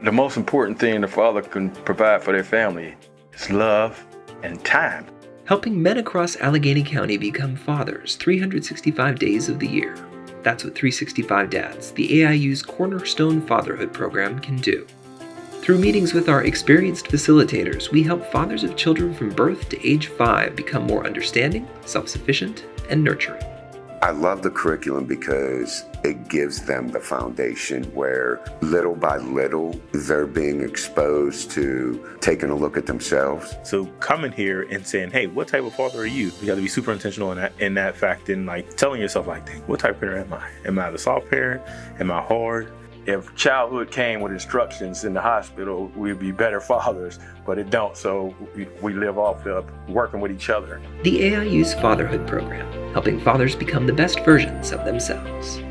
The most important thing the father can provide for their family is love and time. Helping men across Allegheny County become fathers 365 days of the year. That's what 365 Dads, the AIU's cornerstone fatherhood program, can do. Through meetings with our experienced facilitators, we help fathers of children from birth to age 5 become more understanding, self-sufficient, and nurturing. I love the curriculum because it gives them the foundation where little by little they're being exposed to taking a look at themselves. So coming here and saying, hey, what type of father are you? You got to be super intentional in that fact, and like telling yourself like, dang, what type of parent am I? Am I the soft parent? Am I hard? If childhood came with instructions in the hospital, we'd be better fathers, but it don't, so we live off of working with each other. The AIU's Fatherhood program, helping fathers become the best versions of themselves.